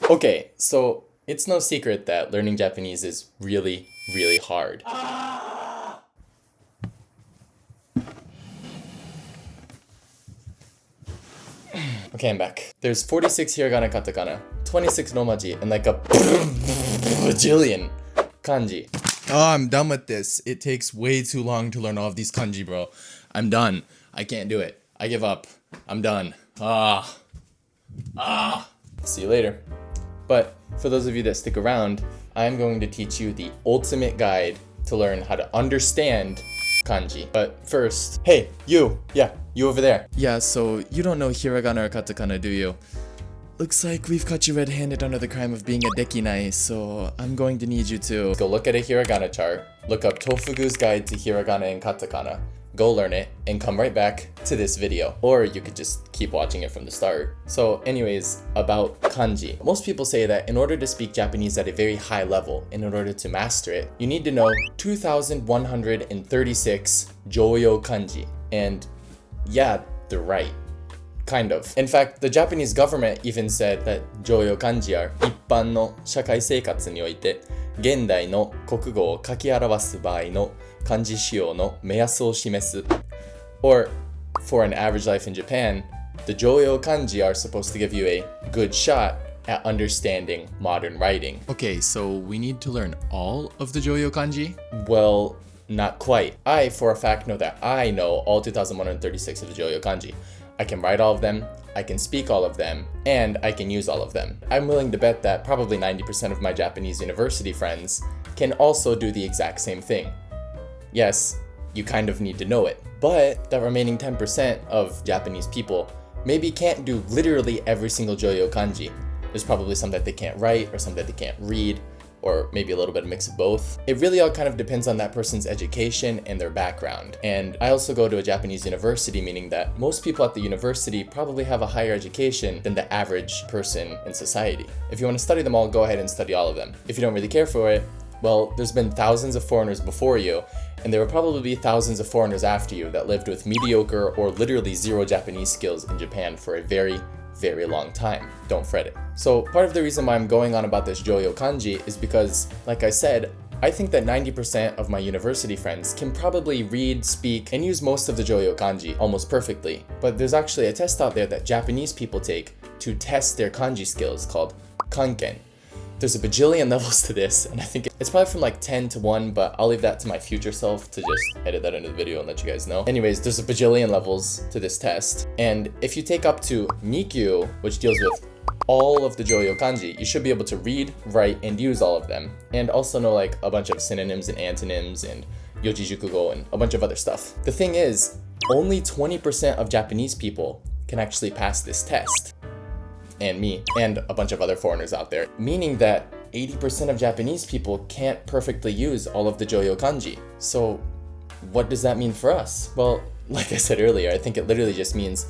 Okay, so it's no secret that learning Japanese is really, really hard. Okay, I'm back. There's 46 hiragana katakana, 26 romaji, and like a bajillion kanji. Oh, I'm done with this. It takes way too long to learn all of these kanji, bro. I'm done. I can't do it. I give up. I'm done. See you later. But for those of you that stick around, I'm going to teach you the ultimate guide to learn how to understand kanji. But first, hey, you! Yeah, you over there. Yeah, so you don't know hiragana or katakana, do you? Looks like we've caught you red-handed under the crime of being a dekinai, so I'm going to need you to go look at a hiragana chart, look up Tofugu's Guide to Hiragana and Katakana, go learn it, and come right back to this video. Or you could just keep watching it from the start. So anyways, about kanji. Most people say that in order to speak Japanese at a very high level, and in order to master it, you need to know 2,136 Jyoyo Kanji. And yeah, they're right. Kind of. In fact, the Japanese government even said that Jyoyo Kanji are 一般の社会生活において現代の国語を書き表す場合の漢字使用の目安を示す。Or, for an average life in Japan, the Jyoyo Kanji are supposed to give you a good shot at understanding modern writing. Okay, so we need to learn all of the Jyoyo Kanji? Well, not quite. I, for a fact, know that I know all 2,136 of the Jyoyo Kanji. I can write all of them, I can speak all of them, and I can use all of them. I'm willing to bet that probably 90% of my Japanese university friends can also do the exact same thing. Yes, you kind of need to know it, but that remaining 10% of Japanese people maybe can't do literally every single Jyoyo Kanji. There's probably some that they can't write, or some that they can't read, or maybe a little bit of mix of both. It really all kind of depends on that person's education and their background. And I also go to a Japanese university, meaning that most people at the university probably have a higher education than the average person in society. If you want to study them all, go ahead and study all of them. If you don't really care for it, well, there's been thousands of foreigners before you, and there will probably be thousands of foreigners after you that lived with mediocre or literally zero Japanese skills in Japan for a very, very long time. Don't fret it. So part of the reason why I'm going on about this Jyoyo Kanji is because, like I said, I think that 90% of my university friends can probably read, speak, and use most of the Jyoyo Kanji almost perfectly. But there's actually a test out there that Japanese people take to test their kanji skills called Kanken. There's a bajillion levels to this, and I think it's probably from like 10 to 1, but I'll leave that to my future self to just edit that into the video and let you guys know. Anyways, there's a bajillion levels to this test, and if you take up to Nikyu, which deals with all of the Jyoyo Kanji, you should be able to read, write, and use all of them, and also know like a bunch of synonyms and antonyms and yojijukugo and a bunch of other stuff. The thing is, only 20% of Japanese people can actually pass this test. And me, and a bunch of other foreigners out there, meaning that 80% of Japanese people can't perfectly use all of the Jyoyo Kanji. So what does that mean for us? Well, like I said earlier, I think it literally just means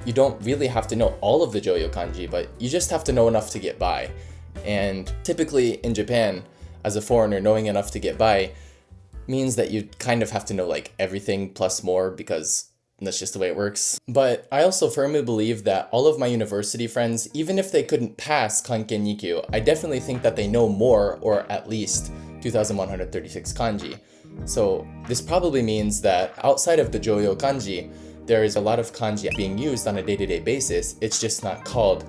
you don't really have to know all of the Jyoyo Kanji, but you just have to know enough to get by. And typically in Japan, as a foreigner, knowing enough to get by means that you kind of have to know like everything plus more, because that's just the way it works. But I also firmly believe that all of my university friends, even if they couldn't pass Kanken Nikyu, I definitely think that they know more, or at least 2,136 kanji. So this probably means that outside of the Jyoyo Kanji, there is a lot of kanji being used on a day-to-day basis. It's just not called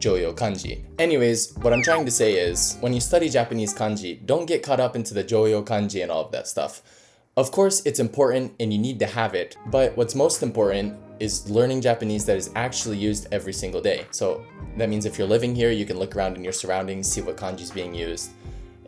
Jyoyo Kanji. Anyways, what I'm trying to say is, when you study Japanese kanji, don't get caught up into the Jyoyo Kanji and all of that stuff. Of course, it's important and you need to have it, but what's most important is learning Japanese that is actually used every single day. So that means if you're living here, you can look around in your surroundings, see what kanji is being used.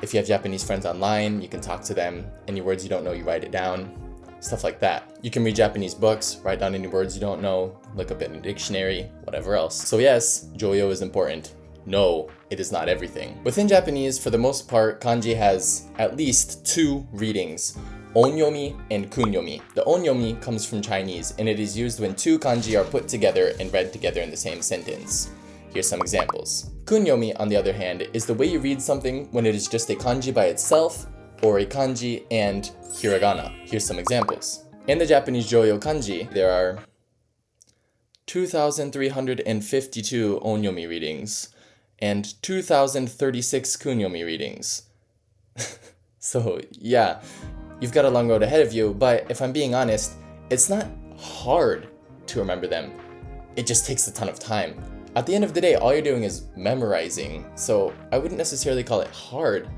If you have Japanese friends online, you can talk to them. Any words you don't know, you write it down. Stuff like that. You can read Japanese books, write down any words you don't know, look up in a dictionary, whatever else. So yes, Jyoyo is important. No, it is not everything. Within Japanese, for the most part, kanji has at least 2 readings. Onyomi and kunyomi. The onyomi comes from Chinese, and it is used when 2 kanji are put together and read together in the same sentence. Here's some examples. Kunyomi, on the other hand, is the way you read something when it is just a kanji by itself, or a kanji and hiragana. Here's some examples. In the Japanese Jyoyo Kanji, there are 2,352 onyomi readings, and 2,036 kunyomi readings. So yeah, you've got a long road ahead of you, but if I'm being honest, it's not hard to remember them. It just takes a ton of time. At the end of the day, all you're doing is memorizing, so I wouldn't necessarily call it hard,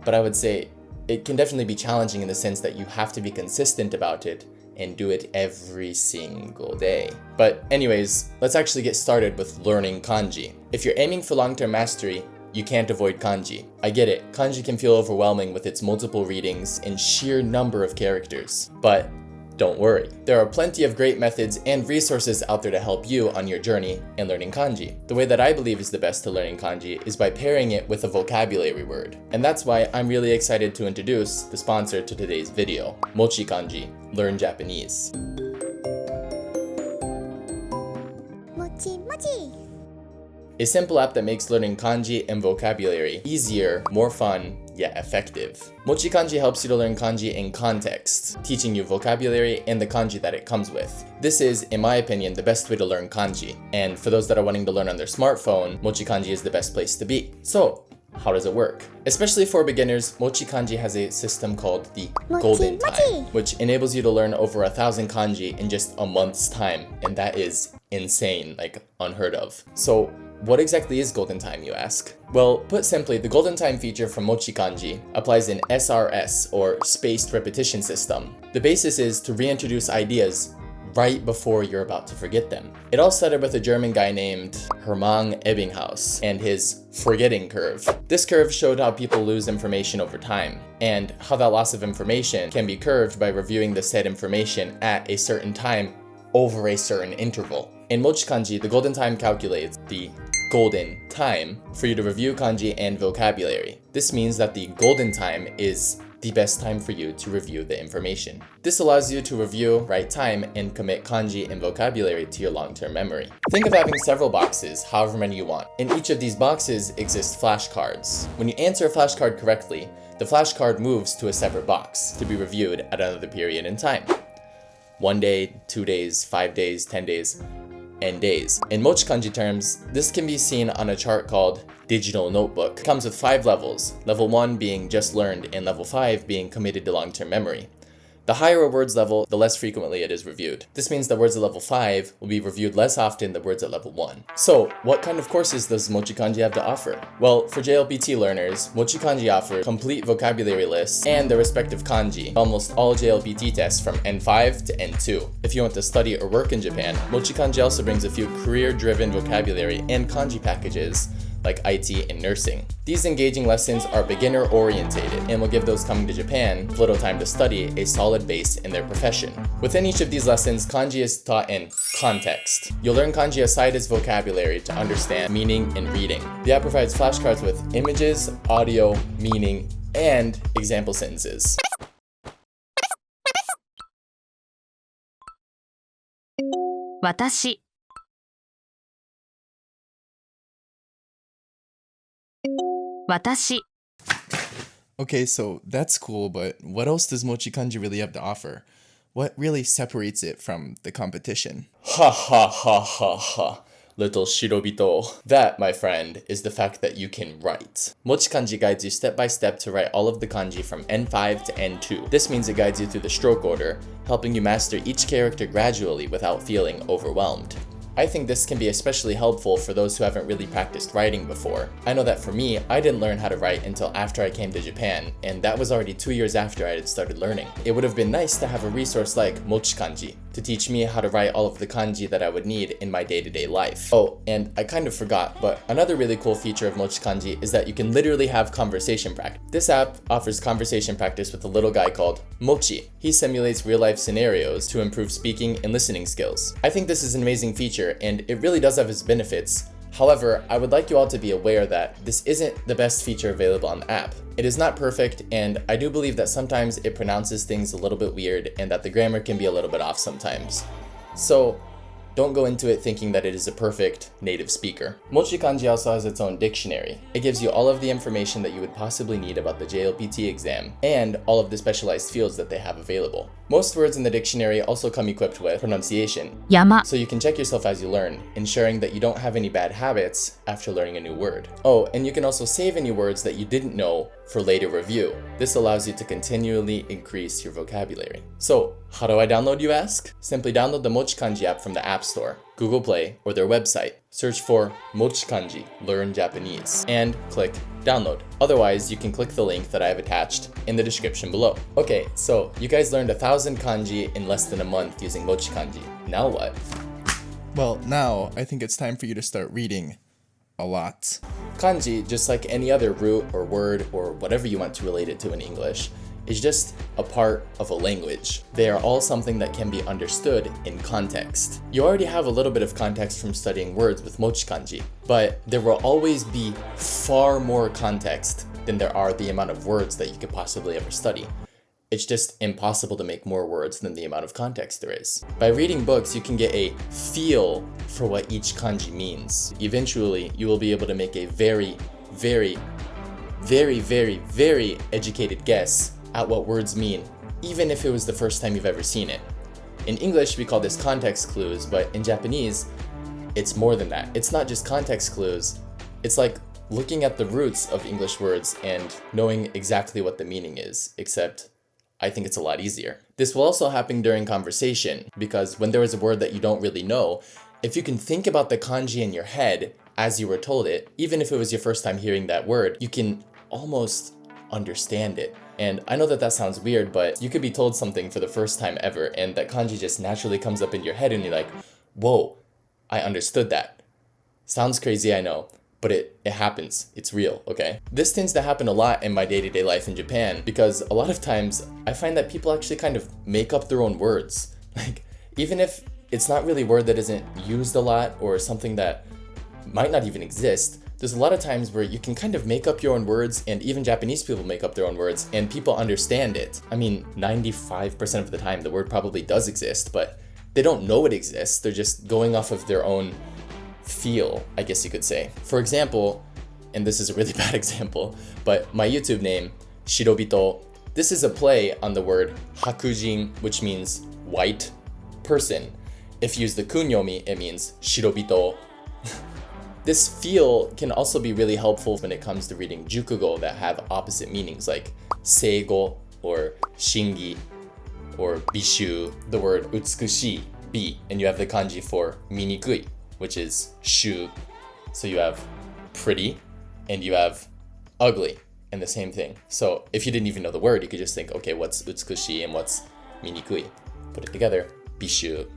but I would say it can definitely be challenging in the sense that you have to be consistent about it and do it every single day. But anyways, let's actually get started with learning kanji. If you're aiming for long-term mastery, you can't avoid kanji. I get it, kanji can feel overwhelming with its multiple readings and sheer number of characters. But don't worry, there are plenty of great methods and resources out there to help you on your journey in learning kanji. The way that I believe is the best to learning kanji is by pairing it with a vocabulary word. And that's why I'm really excited to introduce the sponsor to today's video, Mochi Kanji, Learn Japanese. Mochi. A simple app that makes learning kanji and vocabulary easier, more fun, yet effective. Mochi Kanji helps you to learn kanji in context, teaching you vocabulary and the kanji that it comes with. This is, in my opinion, the best way to learn kanji. And for those that are wanting to learn on their smartphone, Mochi Kanji is the best place to be. So, how does it work? Especially for beginners, Mochi Kanji has a system called the Golden Time, which enables you to learn over 1,000 kanji in just a month's time. And that is insane, like unheard of. So, what exactly is Golden Time, you ask? Well, put simply, the Golden Time feature from Mochi Kanji applies an SRS, or Spaced Repetition System. The basis is to reintroduce ideas right before you're about to forget them. It all started with a German guy named Hermann Ebbinghaus and his forgetting curve. This curve showed how people lose information over time, and how that loss of information can be curved by reviewing the said information at a certain time over a certain interval. In Mochi Kanji, the Golden Time calculates the golden time for you to review kanji and vocabulary. This means that the golden time is the best time for you to review the information. This allows you to review right time and commit kanji and vocabulary to your long-term memory. Think of having several boxes, however many you want. In each of these boxes exist flashcards. When you answer a flashcard correctly, the flashcard moves to a separate box to be reviewed at another period in time. 1 day, 2 days, 5 days, 10 days, and days. In Mochi Kanji terms, this can be seen on a chart called Digital Notebook. It comes with 5 levels, level 1 being just learned and level 5 being committed to long-term memory. The higher a word's level, the less frequently it is reviewed. This means that words at level 5 will be reviewed less often than words at level 1. So, what kind of courses does Mochi Kanji have to offer? Well, for JLPT learners, Mochi Kanji offers complete vocabulary lists and their respective kanji, almost all JLPT tests from N5 to N2. If you want to study or work in Japan, Mochi Kanji also brings a few career-driven vocabulary and kanji packages like IT and nursing. These engaging lessons are beginner-orientated and will give those coming to Japan with little time to study a solid base in their profession. Within each of these lessons, kanji is taught in context. You'll learn kanji aside its vocabulary to understand meaning and reading. The app provides flashcards with images, audio, meaning, and example sentences. Watashi. Okay, so that's cool, but what else does Mochi Kanji really have to offer? What really separates it from the competition? Ha ha ha ha ha, little shirobito. That, my friend, is the fact that you can write. Mochi Kanji guides you step by step to write all of the kanji from N5 to N2. This means it guides you through the stroke order, helping you master each character gradually without feeling overwhelmed. I think this can be especially helpful for those who haven't really practiced writing before. I know that for me, I didn't learn how to write until after I came to Japan, and that was already 2 years after I had started learning. It would have been nice to have a resource like Mochi Kanji to teach me how to write all of the kanji that I would need in my day-to-day life. Oh, and I kind of forgot, but another really cool feature of Mochi Kanji is that you can literally have conversation practice. This app offers conversation practice with a little guy called Mochi. He simulates real-life scenarios to improve speaking and listening skills. I think this is an amazing feature, and it really does have its benefits. However, I would like you all to be aware that this isn't the best feature available on the app. It is not perfect, and I do believe that sometimes it pronounces things a little bit weird and that the grammar can be a little bit off sometimes. So, don't go into it thinking that it is a perfect native speaker. Mochi Kanji also has its own dictionary. It gives you all of the information that you would possibly need about the JLPT exam and all of the specialized fields that they have available. Most words in the dictionary also come equipped with pronunciation, 山 so you can check yourself as you learn, ensuring that you don't have any bad habits after learning a new word. Oh, and you can also save any words that you didn't know for later review. This allows you to continually increase your vocabulary. So, how do I download, you ask? Simply download the MochiKanji app from the App Store, Google Play, or their website. Search for MochiKanji, Learn Japanese, and click download. Otherwise, you can click the link that I have attached in the description below. Okay, so you guys learned 1,000 kanji in less than a month using MochiKanji. Now what? Well, now I think it's time for you to start reading a lot. Kanji, just like any other root or word or whatever you want to relate it to in English, is just a part of a language. They are all something that can be understood in context. You already have a little bit of context from studying words with MochiKanji, but there will always be far more context than there are the amount of words that you could possibly ever study. It's just impossible to make more words than the amount of context there is. By reading books, you can get a feel for what each kanji means. Eventually, you will be able to make a very educated guess at what words mean, even if it was the first time you've ever seen it. In English, we call this context clues, but in Japanese, it's more than that. It's not just context clues, it's like looking at the roots of English words and knowing exactly what the meaning is, except I think it's a lot easier. This will also happen during conversation, because when there is a word that you don't really know, if you can think about the kanji in your head as you were told it, even if it was your first time hearing that word, you can almost understand it. And I know that that sounds weird, but you could be told something for the first time ever, and that kanji just naturally comes up in your head and you're like, whoa, I understood that. Sounds crazy, I know, but it happens. It's real, okay? This tends to happen a lot in my day-to-day life in Japan, because a lot of times I find that people actually kind of make up their own words. Like, even if it's not really a word that isn't used a lot or something that might not even exist, there's a lot of times where you can kind of make up your own words, and even Japanese people make up their own words, and people understand it. I mean, 95% of the time the word probably does exist, but they don't know it exists. They're just going off of their own feel, I guess you could say. For example, and this is a really bad example, but my YouTube name, Shirobito, this is a play on the word hakujin, which means white person. If you use the kunyomi, it means Shirobito. This feel can also be really helpful when it comes to reading jukugo that have opposite meanings, like seigo or shingi or bishu. The word utsukushi, bi, and you have the kanji for minikui, which is shu. So you have pretty and you have ugly, and the same thing. So if you didn't even know the word, you could just think, okay, what's utsukushi and what's minikui? Put it together, bishu.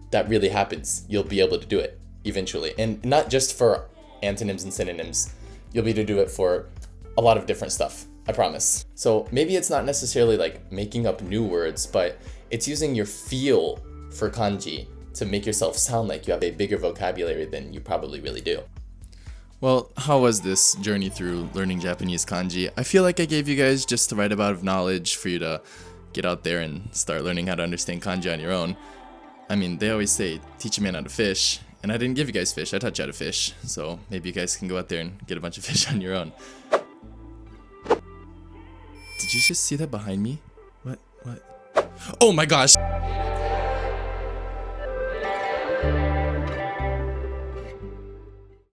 That really happens. You'll be able to do it eventually, and not just for antonyms and synonyms. You'll be able to do it for a lot of different stuff, I promise. So maybe it's not necessarily like making up new words, but it's using your feel for kanji to make yourself sound like you have a bigger vocabulary than you probably really do. Well, how was this journey through learning Japanese kanji? I feel like I gave you guys just the right amount of knowledge for you to get out there and start learning how to understand kanji on your own. I mean, they always say, teach a man how to fish. And I didn't give you guys fish, I taught you how to fish. So maybe you guys can go out there and get a bunch of fish on your own. Did you just see that behind me? What? Oh my gosh!